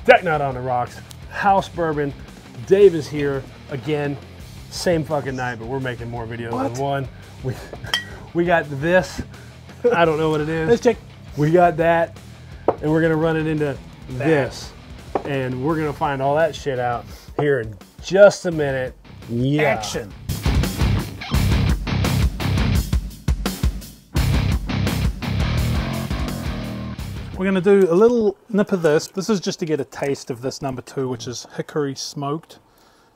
Deck Nut on the Rocks, House Bourbon. Dave is here again, same fucking night, but we're making more videos than one. We got this, I don't know what it is. Let's check. We got that, and we're gonna run it into this. And we're gonna find all that shit out here in just a minute. Yeah. Action. We're going to do a little nip of this. This is just to get a taste of this number 2, which is hickory smoked,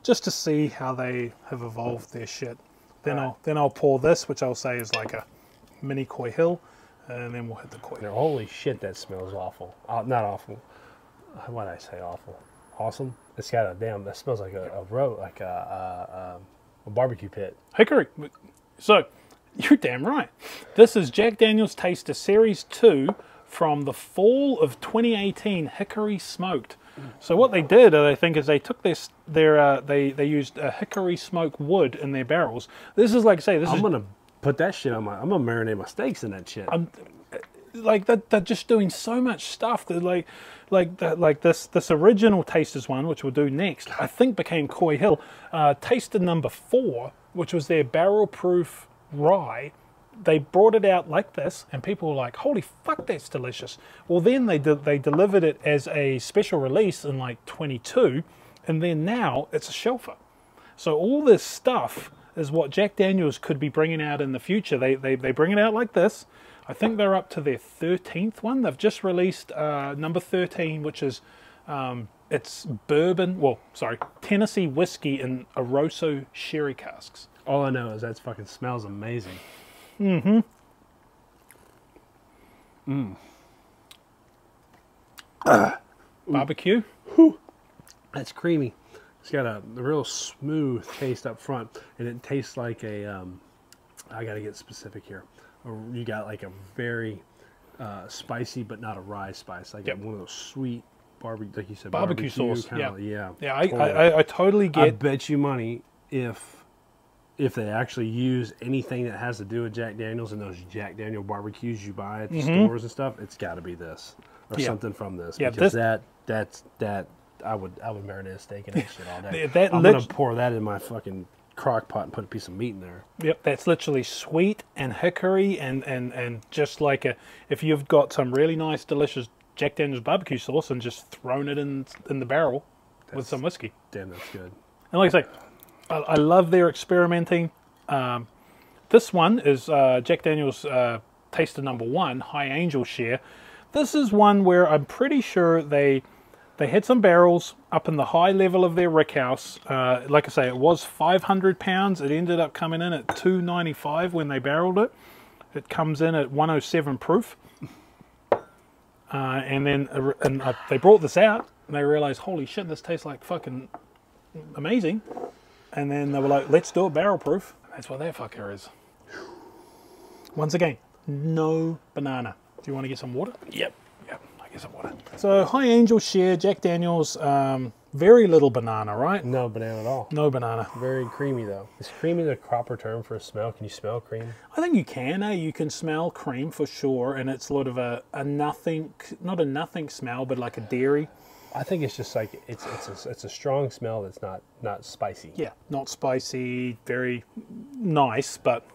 just to see how they have evolved their shit. Then I'll pour this, which I'll say is like a mini Coy Hill, and then we'll hit the Coy Hill. Holy shit, that smells awful. Not awful. Why did I say awful? Awesome. It's got a damn. That smells like a barbecue pit. Hickory. So you're damn right. This is Jack Daniel's Taster Series 2. From the fall of 2018, hickory smoked. So what they did, I think, is they took they used a hickory smoke wood in their barrels. This is like I say, I'm gonna put that shit on I'm gonna marinate my steaks in that shit. Like that, they're just doing so much stuff. They're like this original Tasters one, which we'll do next, I think became Coy Hill. Taster number 4, which was their barrel proof rye. They brought it out like this, and people were like, holy fuck, that's delicious. Well, then they delivered it as a special release in like 22, and then now it's a shelfer. So all this stuff is what Jack Daniel's could be bringing out in the future. They bring it out like this. I think they're up to their 13th one. They've just released number 13, which is, it's bourbon, well, sorry, Tennessee whiskey in Aroso sherry casks. All I know is that fucking smells amazing. Mm-hmm. Barbecue. Whew. That's creamy. It's got a real smooth taste up front, and it tastes like a, I gotta get specific here. You got like a very spicy, but not a rye spice. Like one of those sweet barbecue, like you said, barbecue sauce. Yeah. Yeah, I totally get. I bet you money if they actually use anything that has to do with Jack Daniel's and those Jack Daniel barbecues you buy at the stores and stuff, it's got to be this or something from this. Yeah, because that's I would marinate a steak in that shit all day. I'm gonna pour that in my fucking crock pot and put a piece of meat in there. Yep, that's literally sweet and hickory and just like if you've got some really nice, delicious Jack Daniel's barbecue sauce and just thrown it in the barrel with some whiskey. Damn, that's good. And like I say, I love their experimenting. This one is Jack Daniel's Taster number 1, High Angel Share. This is one where I'm pretty sure they had some barrels up in the high level of their rick house. Like I say, it was 500 pounds. It ended up coming in at 295 when they barreled it. It comes in at 107 proof. And then they brought this out and they realized, holy shit, this tastes like fucking amazing. And then they were like, let's do it barrel proof. That's what that fucker is. Once again, no banana. Do you want to get some water? Yep, I get some water. So High Angel Share, Jack Daniel's, very little banana, right? No banana at all. No banana. Very creamy though. Is creamy the proper term for a smell? Can you smell cream? I think you can. You can smell cream for sure, and it's sort of a nothing, not a nothing smell, but like a dairy. I think it's just like it's a strong smell that's not spicy. Yeah, not spicy, very nice, but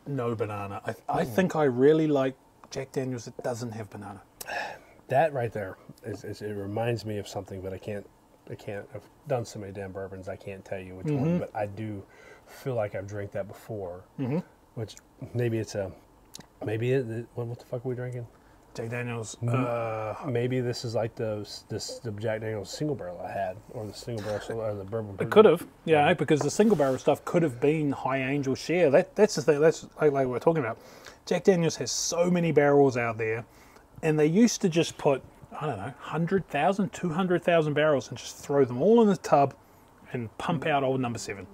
no banana. I think I really like Jack Daniel's that doesn't have banana. That right there it reminds me of something, but I can't. I've done so many damn bourbons, I can't tell you which one, but I do feel like I've drank that before. Which maybe it's what the fuck are we drinking? Jack Daniel's. Maybe this is like the Jack Daniel's single barrel I had, or the single barrel or the bourbon. It could have, yeah, because the single barrel stuff could have been High Angel Share. That's the thing. That's like we're talking about. Jack Daniel's has so many barrels out there, and they used to just put, I don't know, 100,000, 200,000 barrels and just throw them all in the tub and pump out old number 7.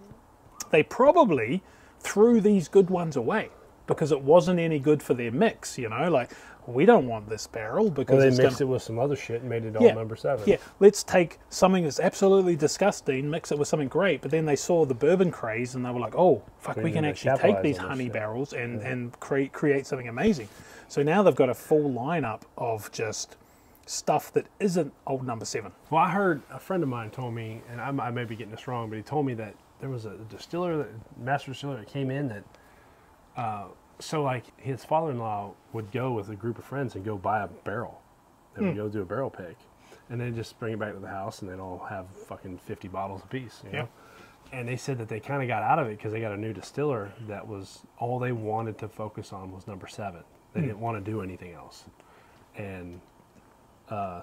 They probably threw these good ones away. because it wasn't any good for their mix. You know, like we don't want this barrel because Well, it's they mixed it with some other shit and made it all Yeah. number 7. Yeah, let's take something that's absolutely disgusting, mix it with something great. But then they saw the bourbon craze and they were like, oh, fuck, we can need to actually take capitalize these on this honey shit. barrels and create something amazing. So now they've got a full lineup of just stuff that isn't old number 7. Well, I heard a friend of mine told me, and I may be getting this wrong, but he told me that there was a distiller, master distiller that came in that, so like his father-in-law would go with a group of friends and go buy a barrel. They would go do a barrel pick, and then just bring it back to the house, and they'd all have fucking 50 bottles apiece. You know? And they said that they kind of got out of it because they got a new distiller that was all they wanted to focus on was number 7. They didn't want to do anything else, and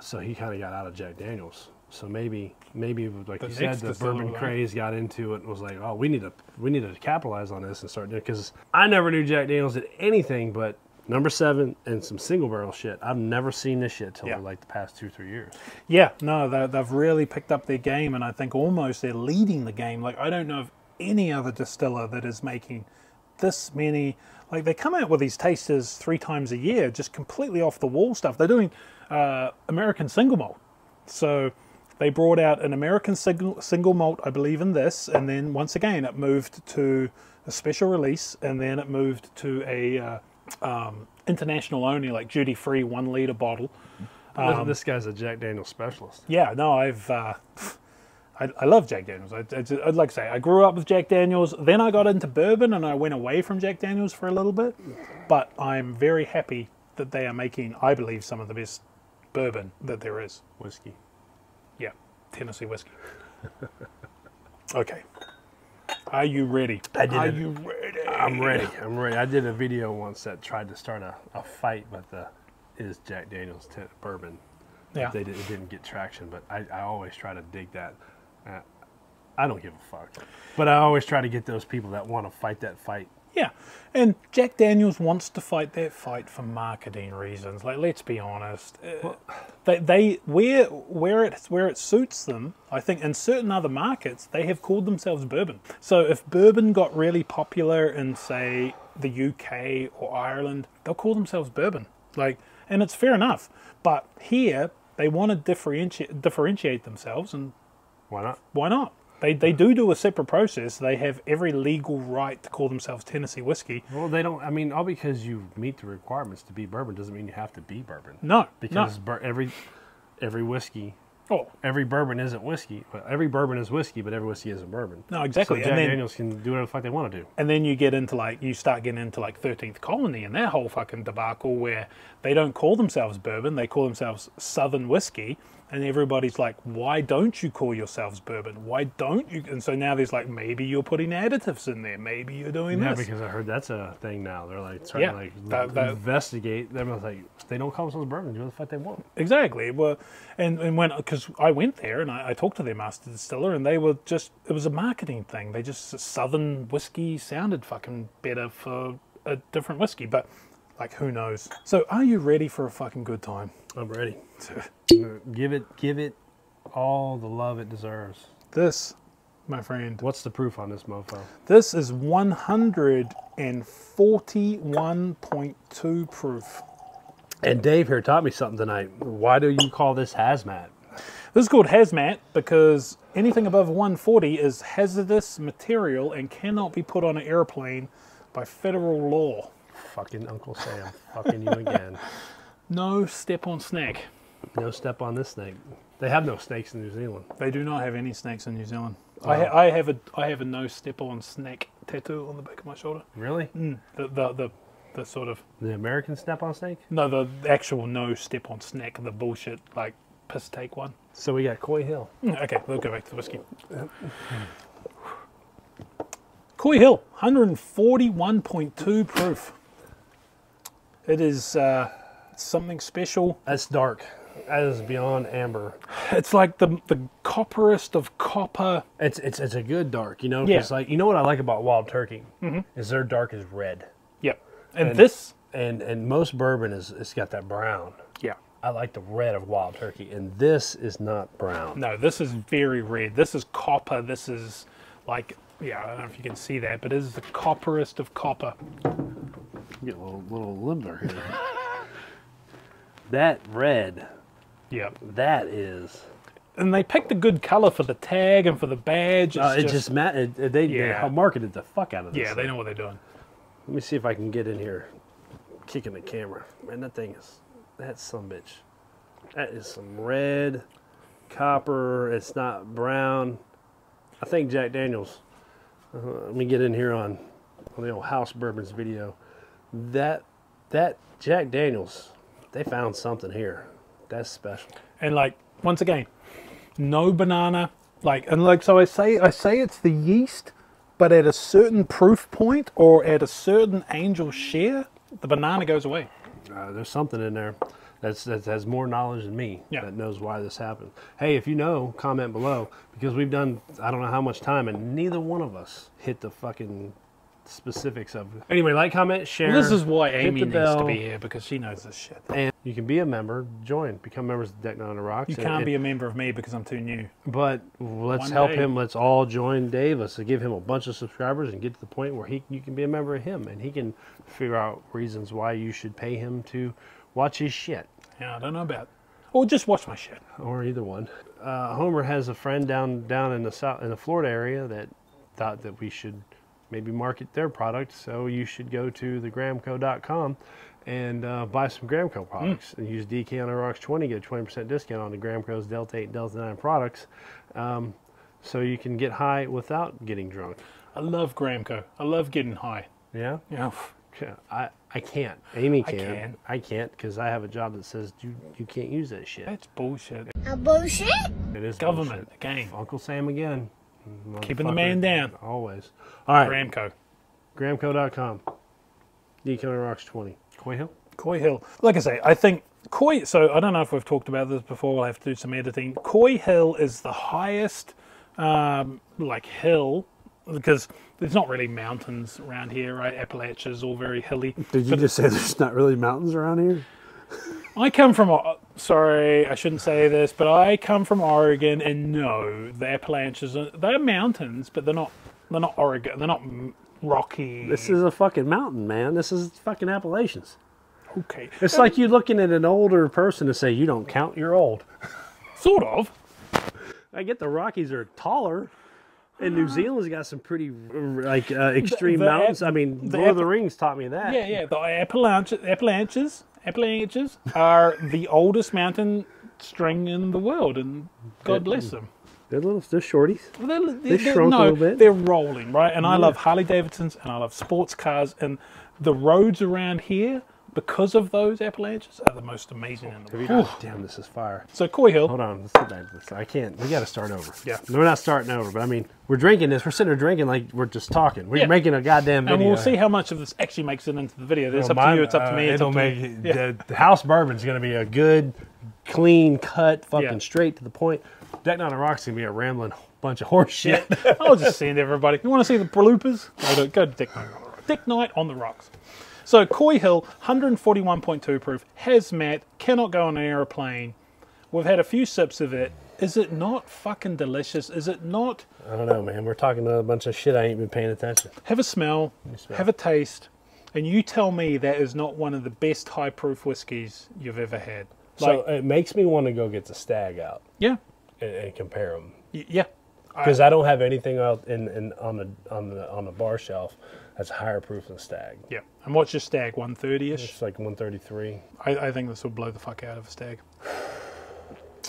so he kind of got out of Jack Daniel's. So maybe like you said, the bourbon craze got into it and was like, oh, we need to capitalize on this and start doing it. Because I never knew Jack Daniel's did anything but number 7 and some single barrel shit. I've never seen this shit till like the past 2-3 years. Yeah, no, they've really picked up their game, and I think almost they're leading the game. Like, I don't know of any other distiller that is making this many. Like, they come out with these tasters 3 times a year, just completely off the wall stuff. They're doing American single malt. So they brought out an American single malt, I believe, in this, and then once again it moved to a special release, and then it moved to a international only, like duty free 1 liter bottle. This guy's a Jack Daniel's specialist. Yeah, no, I love Jack Daniel's. I'd like to say I grew up with Jack Daniel's. Then I got into bourbon and I went away from Jack Daniel's for a little bit. But I'm very happy that they are making, I believe, some of the best bourbon that there is. Whiskey. Yeah, Tennessee whiskey. Okay. Are you ready? Are you ready? I'm ready. I'm ready. I did a video once that tried to start a fight with is Jack Daniel's bourbon. Yeah. It didn't get traction, but I always try to dig that. I don't give a fuck. But I always try to get those people that want to fight that fight. Yeah, and Jack Daniel's wants to fight that fight for marketing reasons. Like, let's be honest, where it suits them, I think in certain other markets they have called themselves bourbon. So if bourbon got really popular in, say, the UK or Ireland, they'll call themselves bourbon. Like, and it's fair enough. But here they want to differentiate themselves, and why not? Why not? They do a separate process. They have every legal right to call themselves Tennessee whiskey. Well, they don't. I mean, all because you meet the requirements to be bourbon doesn't mean you have to be bourbon. No, because every whiskey, every bourbon isn't whiskey. Well, every bourbon is whiskey, but every whiskey isn't bourbon. No, exactly. So Jack Daniel's can do whatever the fuck they want to do. And then you start getting into 13th Colony and that whole fucking debacle where they don't call themselves bourbon, they call themselves Southern whiskey. And everybody's like, why don't you call yourselves bourbon? Why don't you? And so now there's maybe you're putting additives in there. Maybe you're doing this. Yeah, because I heard that's a thing now. They're trying to investigate. They're they don't call themselves bourbon. Do what the fuck they want. Exactly. Well, and because I went there and I talked to their master distiller, and they were it was a marketing thing. They just, Southern whiskey sounded fucking better for a different whiskey. But who knows? So are you ready for a fucking good time? I'm ready. Give it all the love it deserves. This, my friend. What's the proof on this mofo? This is 141.2 proof. And Dave here taught me something tonight. Why do you call this HAZMAT? This is called HAZMAT because anything above 140 is hazardous material and cannot be put on an airplane by federal law. Fucking Uncle Sam. Fucking you again. No step on snake. No step on this snake. They have no snakes in New Zealand. They do not have any snakes in New Zealand. I have a no step on snake tattoo on the back of my shoulder. Really? The sort of the American step on snake? No, the actual no step on snake, the bullshit piss take one. So we got Coy Hill. Okay, we'll go back to the whiskey. Coy Hill, 141.2 proof. It is something special. That's dark. That is beyond amber. It's like the copperest of copper. It's a good dark, you know. Yeah. You know what I like about Wild Turkey is their dark is red. Yep. And this and most bourbon it's got that brown. Yeah. I like the red of Wild Turkey, and this is not brown. No, this is very red. This is copper. This is I don't know if you can see that, but it is the copperest of copper. Get a little limbler here. That red. Yep. That is. And they picked a good color for the tag and for the badge. They marketed the fuck out of this. Yeah, they know what they're doing. Let me see if I can get in here, kicking the camera. Man, that thing is, that's some bitch. That is some red, copper. It's not brown. I think Jack Daniel's. Let me get in here on the old House Bourbons video. That Jack Daniel's, they found something here. That's special. And like, once again, no banana. So I say it's the yeast, but at a certain proof point or at a certain angel share, the banana goes away. There's something in there that has more knowledge than me, that knows why this happened. Hey, if you know, comment below, because we've done I don't know how much time and neither one of us hit the fucking specifics of it. Anyway, like, comment, share. Well, this is why Amy needs to be here, because she knows this shit. And you can be a member, become members of Deck Night on the Rocks. You can't be a member of me because I'm too new. But let's help him. Let's all join Dave. Let's give him a bunch of subscribers and get to the point where you can be a member of him, and he can figure out reasons why you should pay him to watch his shit. Yeah, I don't know about. Or just watch my shit. Or either one. Homer has a friend down in the Florida area that thought that we should maybe market their product, so you should go to thegramco.com and buy some Gramco products and use DK on the Rocks 20, get a 20% discount on the Gramco's Delta 8 and Delta 9 products, so you can get high without getting drunk. I love Gramco. I love getting high. Yeah? Yeah. I can't. Amy can. I can't because I have a job that says you can't use that shit. That's bullshit. Bullshit? It is government bullshit. again. Uncle Sam again. Keeping the man down. Always. All right. Gramco. Gramco.com. DK on the Rocks 20. Coy Hill? Coy Hill. Like I say, I think Coy, so I don't know if we've talked about this before, we'll have to do some editing. Coy Hill is the highest hill, because there's not really mountains around here, right? Appalachia is all very hilly. Did you just say there's not really mountains around here? I come from, sorry, I shouldn't say this, but I come from Oregon, and no, the Appalachians, they're mountains, but they're not Oregon, they're not rocky. This is a fucking mountain, man. This is fucking Appalachians. Okay. It's like you looking at an older person to say, you don't count, you're old. Sort of. I get the Rockies are taller. And New Zealand's got some pretty extreme mountains. I mean, Lord of the Rings taught me that. Yeah. The Appalachians are the oldest mountain string in the world, and God bless them. They're shorties. They shrunk a little bit. They're rolling, right? And I love Harley Davidsons, and I love sports cars, and the roads around here, because of those Appalachians, are the most amazing in the world. Damn, this is fire. So Coy Hill. Hold on, let's get back to this. I can't. We got to start over. Yeah. No, we're not starting over, but I mean, we're drinking this. We're sitting there drinking like we're just talking. We're making a goddamn video. And we'll see how much of this actually makes it into the video. It's up to you. It's up to me. The House Bourbon's going to be a good, clean cut, fucking straight to the point. Deck Night on the Rocks going to be a rambling bunch of horse shit. I'll just send everybody. You want to see the bloopers? Go to Deck Night on the Rocks. Deck Night on the Rocks. So Coy Hill, 141.2 proof, hazmat, cannot go on an aeroplane. We've had a few sips of it. Is it not fucking delicious? Is it not? I don't know, man. We're talking a bunch of shit I ain't been paying attention. Have a smell, have a taste, and you tell me that is not one of the best high proof whiskeys you've ever had. So it makes me want to go get the Stag out. Yeah. And compare them. Yeah. Because I don't have anything else on the bar shelf that's higher proof than Stag. Yeah. And what's your Stag? 130-ish? It's like 133. I think this will blow the fuck out of a Stag.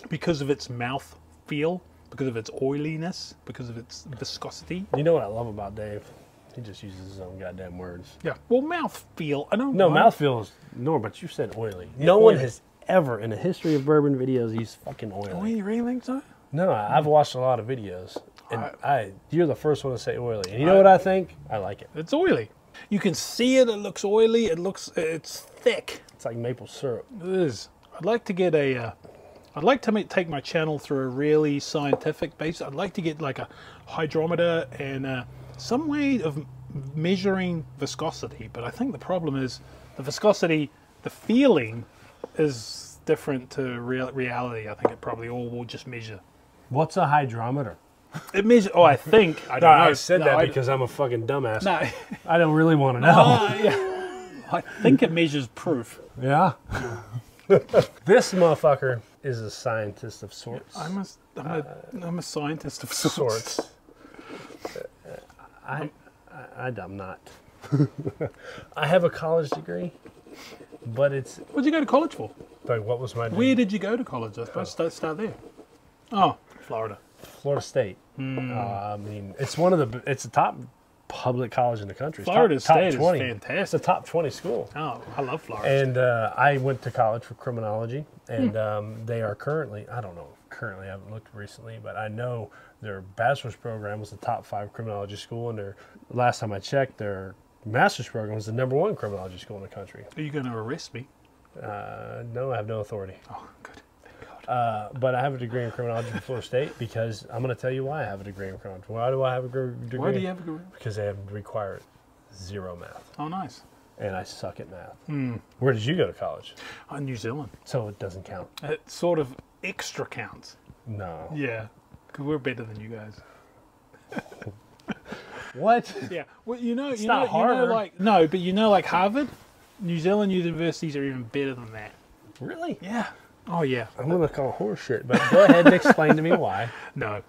Because of its mouth feel, because of its oiliness, because of its viscosity. You know what I love about Dave? He just uses his own goddamn words. Yeah. Well, mouth feel. I don't know. know. No, mouth feel is no, but you said oily. No one has ever in the history of bourbon videos used fucking oily. Oh, you really think so? No, I've watched a lot of videos, and you're the first one to say oily. And you know what I think? I like it. It's oily. You can see it. It looks oily. It's thick. It's like maple syrup. It is. I'd like to get a. I'd like to take my channel through a really scientific base. I'd like to get like a hydrometer and some way of measuring viscosity. But I think the problem is the viscosity, the feeling is different to reality. I think it probably all will just measure. What's a hydrometer? It measures. Oh, I think. I don't know. I said that because I'm a fucking dumbass. No. I don't really want to know. I think it measures proof. Yeah. This motherfucker is a scientist of sorts. I'm a scientist of sorts. I'm not. I have a college degree, but it's... What did you go to college for? Like, what was my Where did you go to college? I suppose start there. Oh, Florida. Florida State. I mean, it's the top public college in the country. Florida State top 20. is fantastic. It's a top 20 school. Oh, I love Florida. And I went to college for criminology, and they are currently, I don't know, I haven't looked recently, but I know their bachelor's program was the top 5 criminology school, and last time I checked, their master's program was the #1 criminology school in the country. Are you going to arrest me? No, I have no authority. Oh, good. Thank God. But I have a degree in criminology from Florida State because I'm going to tell you why I have a degree in criminology. Why do I have a degree? Why do you have a degree? Because they require 0 math. Oh, nice. And I suck at math. Where did you go to college? New Zealand. So it doesn't count. It sort of extra counts. No. Yeah, because we're better than you guys. What? Yeah. Well, it's not Harvard. Like Harvard, New Zealand universities are even better than that. Really? Yeah. Oh yeah. I'm gonna call horse shit, but go ahead and explain to me why. No,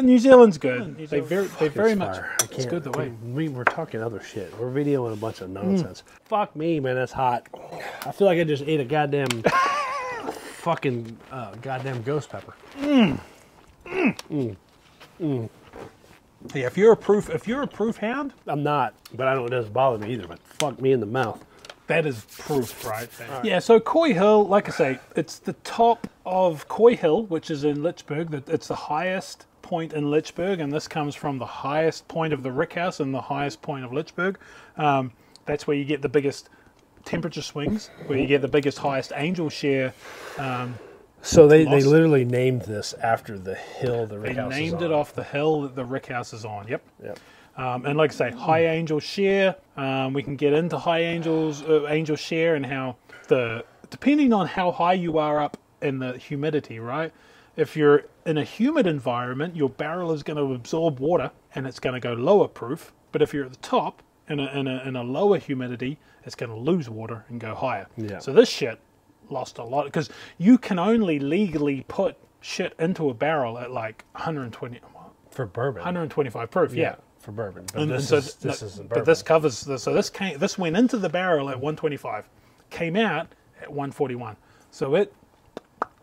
New Zealand's good. They very much. It's good the way. We're talking other shit. We're videoing a bunch of nonsense. Fuck me, man. That's hot. I feel like I just ate a goddamn fucking goddamn ghost pepper. Yeah, if you're a proof hound, I'm not, but it doesn't bother me either. But fuck me in the mouth. that is proof, right? Yeah. So Coy Hill, like I say, it's the top of Coy Hill, which is in Litchburg. It's the highest point in Litchburg, and this comes from the highest point of the Rick House and the highest point of Litchburg. That's where you get the biggest temperature swings, where you get the biggest, highest angel share. So they literally named this after the hill the Rick House is on. They named it off the hill that the Rick House is on. Yep. Yep. And like I say, high angel share. We can get into high angel share and how depending on how high you are up in the humidity, right? If you're in a humid environment, your barrel is going to absorb water and it's going to go lower proof. But if you're at the top in a lower humidity, it's going to lose water and go higher. Yeah. So this shit lost a lot because you can only legally put shit into a barrel at like 120 for bourbon, 125 proof. Yeah. For bourbon, but this isn't bourbon. But this covers so this went into the barrel at 125, came out at 141, so it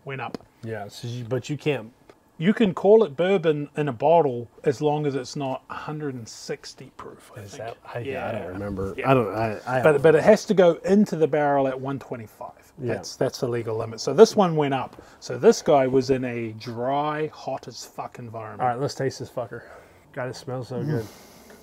went up. Yeah, but you can't. You can call it bourbon in a bottle as long as it's not 160 proof. I think. I don't remember. Yeah. I don't. But it has to go into the barrel at 125. Yeah. That's the legal limit. So this one went up. So this guy was in a dry, hot as fuck environment. All right, let's taste this fucker. God, it smells so good.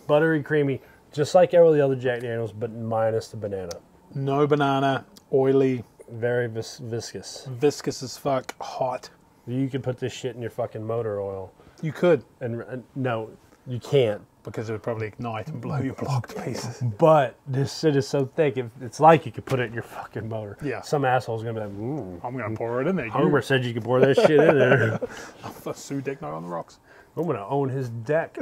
Buttery, creamy, just like every other Jack Daniels, but minus the banana. No banana, oily. Very viscous. Viscous as fuck, hot. You could put this shit in your fucking motor oil. You could. And no, you can't. Because it would probably ignite and blow your block to pieces. But this shit is so thick, it's like you could put it in your fucking motor. Yeah. Some asshole's going to be like, I'm going to pour it in there. Homer said you could pour that shit in there. I'll sue Dick Knight on the rocks. I'm going to own his deck.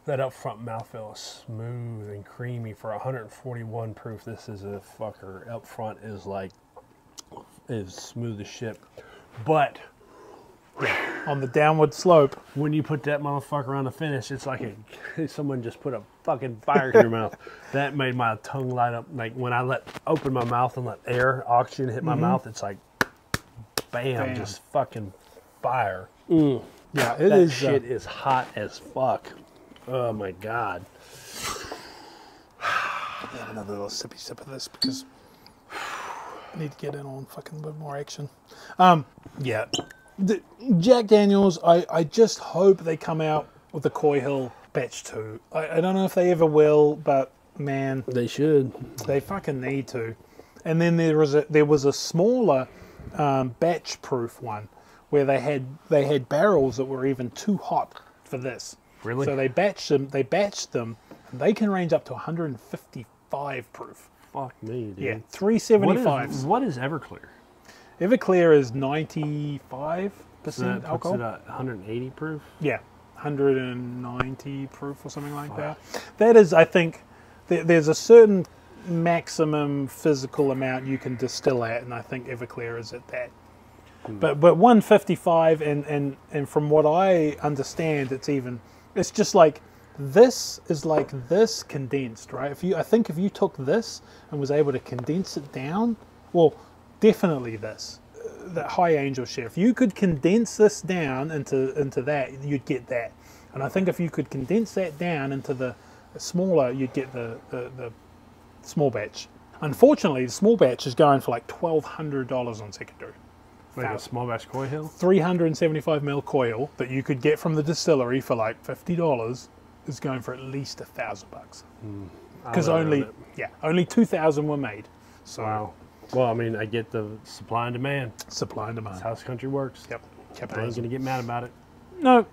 That up front mouthfeel is smooth and creamy for 141 proof. This is a fucker. Up front is smooth as shit. But on the downward slope, when you put that motherfucker on the finish, it's like someone just put a fucking fire in your mouth. That made my tongue light up. Like when I open my mouth and let oxygen hit my mouth, it's like bam, just fucking fire. Yeah, that shit is hot as fuck. Oh my god. Have another little sippy sip of this because I need to get in on fucking a bit more action. Yeah. The Jack Daniels, I just hope they come out with the Coy Hill Batch 2. I don't know if they ever will, but man, they should. They fucking need to. And then there was a smaller batch proof one where they had barrels that were even too hot for this. Really? So they batched them, and they can range up to 155 proof. Fuck me, dude. Yeah, 375s. What is Everclear? Everclear is 95. So that puts alcohol. it at 180 proof. Yeah, 190 proof or something like that. That is, I think, there's a certain maximum physical amount you can distill at, and I think Everclear is at that. But 155, and from what I understand, it's just like this is like this condensed, right? I think if you took this and was able to condense it down, well, definitely this, that high angel share. If you could condense this down into that, you'd get that. And I think if you could condense that down into the smaller, you'd get the small batch. Unfortunately, the small batch is going for like $1,200 on secondary. Like a small batch Coy Hill? 375 ml coil that you could get from the distillery for like $50 is going for at least $1,000. Because only 2,000 were made. So wow. Well, I mean, I get the supply and demand. Supply and demand. That's how this country works. Yep. I ain't gonna get mad about it. No,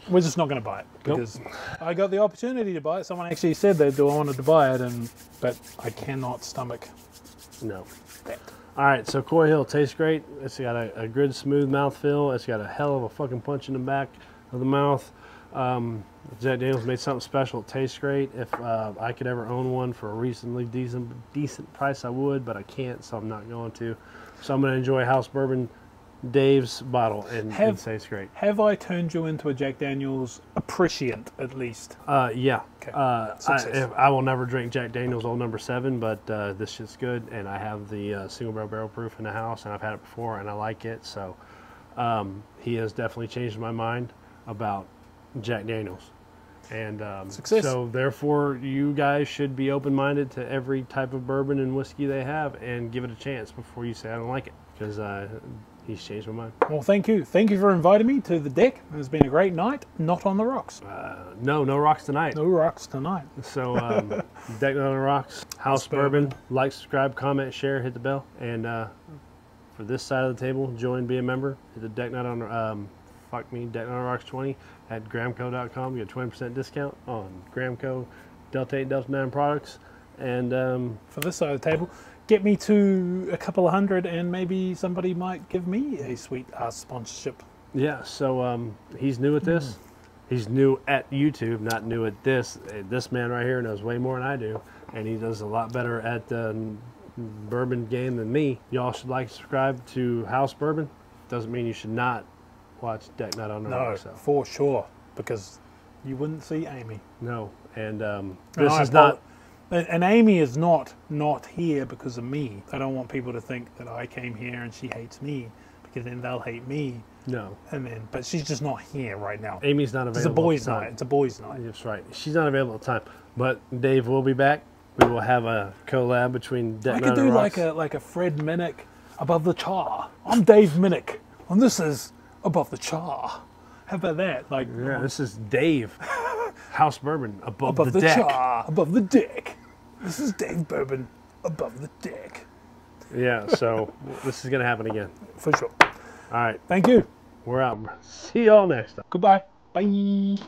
we're just not going to buy it because I got the opportunity to buy it. Someone actually said they wanted to buy it, but I cannot stomach No. that. All right, so Coy Hill tastes great. It's got a good, smooth mouthfeel. It's got a hell of a fucking punch in the back of the mouth. Jack Daniel's made something special. It tastes great. If I could ever own one for a reasonably decent price, I would, but I can't, so I'm not going to. So I'm going to enjoy House Bourbon Dave's bottle and say it's great. Have I turned you into a Jack Daniel's appreciant at least? Yeah. Okay. I will never drink Jack Daniel's Old Number 7, but this shit's good, and I have the single barrel proof in the house, and I've had it before, and I like it. So he has definitely changed my mind about Jack Daniel's. And so therefore you guys should be open-minded to every type of bourbon and whiskey they have and give it a chance before you say I don't like it, because he's changed my mind. Well, thank you for inviting me to the deck. It's been a great night. Not on the rocks. No rocks tonight. No rocks tonight. So Deck Not on the Rocks, House Bourbon. Like, subscribe, comment, share, hit the bell. And for this side of the table, join, be a member. Hit the Deck Not on Deck Not on the Rocks 20 at gramco.com. You get a 20% discount on Gramco Delta 8 Delta 9 products. And for this side of the table, get me to a couple of hundred, and maybe somebody might give me a sweet sponsorship. Yeah, so he's new at this. He's new at YouTube, not new at this. This man right here knows way more than I do, and he does a lot better at the bourbon game than me. Y'all should like and subscribe to House Bourbon. Doesn't mean you should not watch Deck Not on the Rocks. No, for sure, because you wouldn't see Amy. No, and this is not... And Amy is not here because of me. I don't want people to think that I came here and she hates me, because then they'll hate me. No. But she's just not here right now. Amy's not available. It's a boys' night. It's a boys' night. That's right. She's not available at the time. But Dave will be back. We will have a collab between Deck Not on the Rocks. I could do like a Fred Minnick above the char. I'm Dave Minnick, and this is above the char. How about that? Yeah, this is Dave. House Bourbon above the deck. Char, above the deck. This is Dave Bourbon above the deck. Yeah, so this is going to happen again. For sure. All right. Thank you. We're out. See y'all next time. Goodbye. Bye.